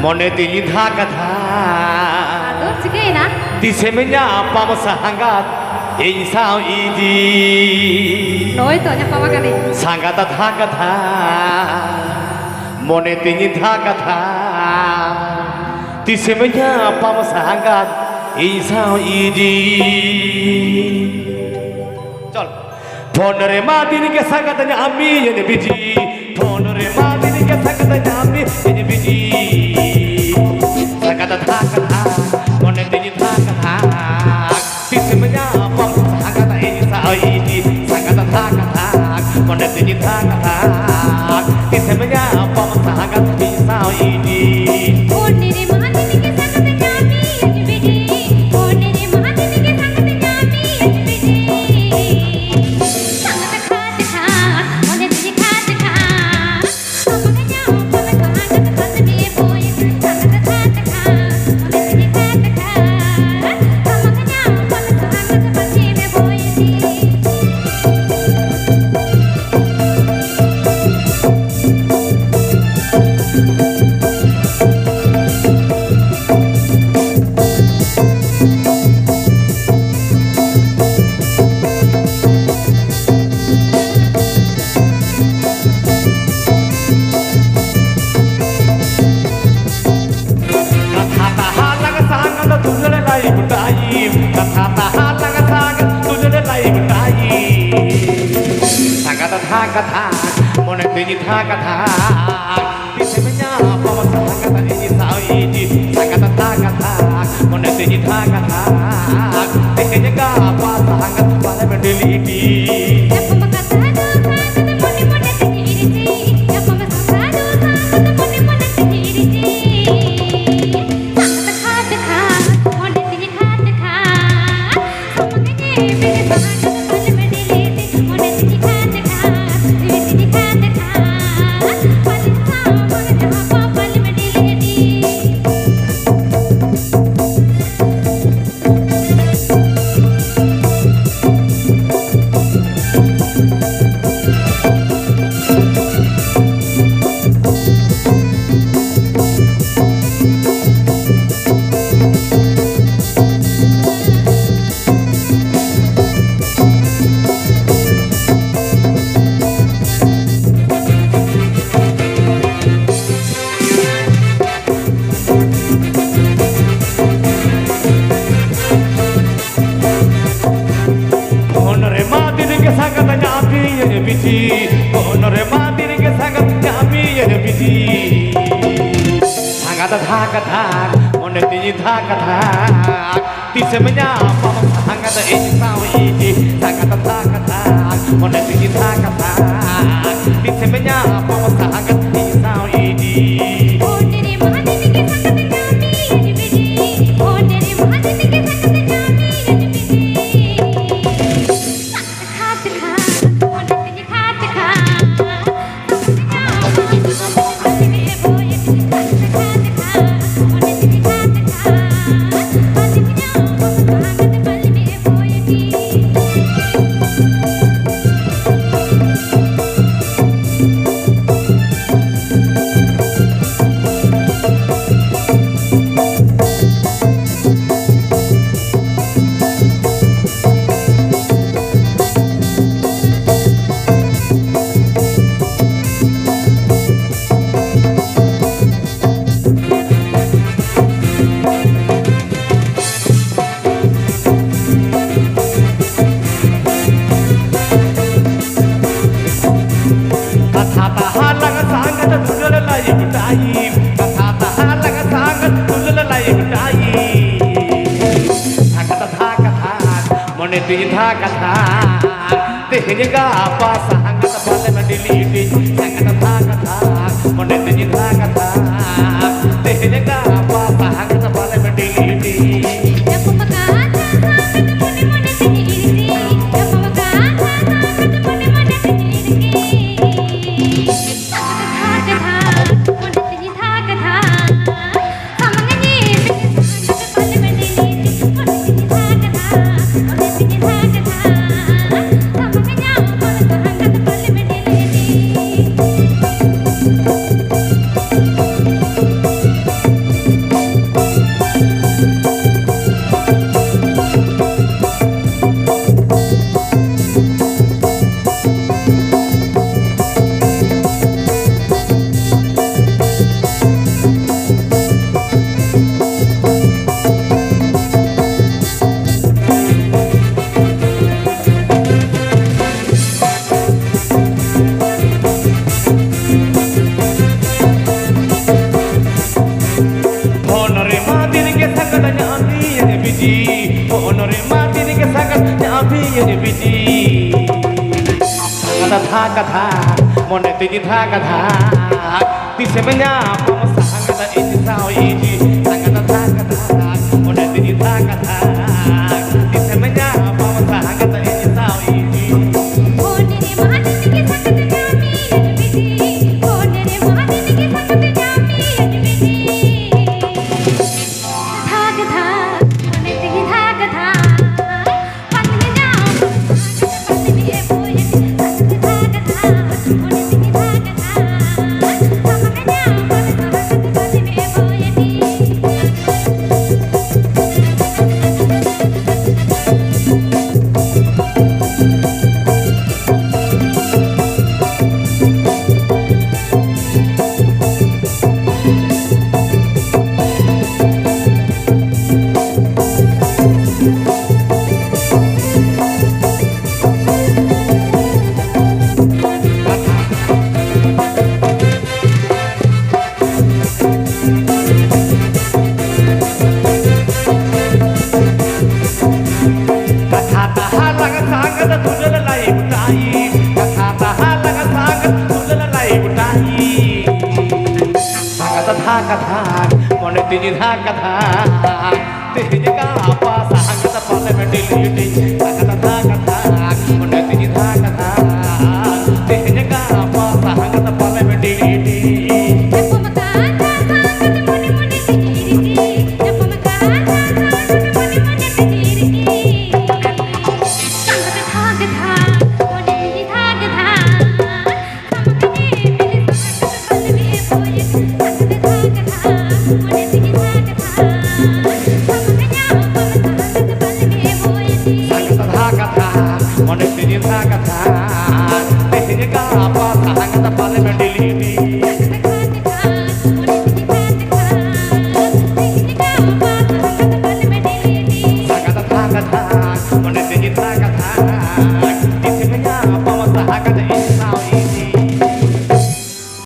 Mone tinitha katha Aduh, sige na. Tisemenya pam sahangat ei sao idi Nói to nya pawa kani. Sangat tha katha Mone tinitha katha Tisemenya pam sahangat ei sao idi Chal Phone re ma din ke sangatnya ami ye biji Phone re ma din ke sangatnya ami ye biji Sangat tha katha Mone tinitha katha Tisemenya pam sahangat ei sao idi Sangat tha katha Mone tinitha katha Tisemenya pam sahangat ei sao idi Phone re mahadini ke sangat nyami ye biji Phone re mahadini ke sangat nyami ye biji Sangat khat khat mone tiji khat khat Samanya pame sangat khat diye boy Sangat khat khat mone tiji khat khat Samanya pame sangat bachi me boy ji Katha, mone tinitha katha, tisemenya pam sahangat ei sao idi, sangat tha katha, mone tinitha katha, tisemenya pam sahangat pale mendeliti. Sangat tha katha, mone tinitha katha, tisemenya pam sahangat ei sao idi, sangat tha katha, mone tinitha katha, tisemenya pam sahangat ei sao idi. Phone re mahadini ke sangat nyami ye biji Phone re mahadini ke sangat nyami ye biji Sangat khat khat mone tiji khat khat Samanya pame sangat bachi me boy Sangat khat khat mone tiji khat khat Bachinya pam sangat bachi me boy ji Tinitha katha, tehnya apa sahangat pale mendeliti, sangat tha katha, mone tinitha katha, tehnya apa sahangat pale mendeliti. Thank you. kata Mone tiji tha kata Tise menyapa Sangata iji sao iji Sangata tha kata Mone tiji tha kata Tise menyapa Sangata iji sao iji Kone re mahadin ke sangat jami ajbidi Kone re mahadin ke sangat jami ajbidi Thak thak mone tigi thak thak Patni jam patni e boy thak thak thak mone tigi thak thak Samane jam patni e boy Kata tahalang sangat tulala lai utai Kata tahalang sangat tulala lai utai Sangat tha kata Mone tiji tha kata Tiji ka apa sangat pale me dili Sangat tha kata Mone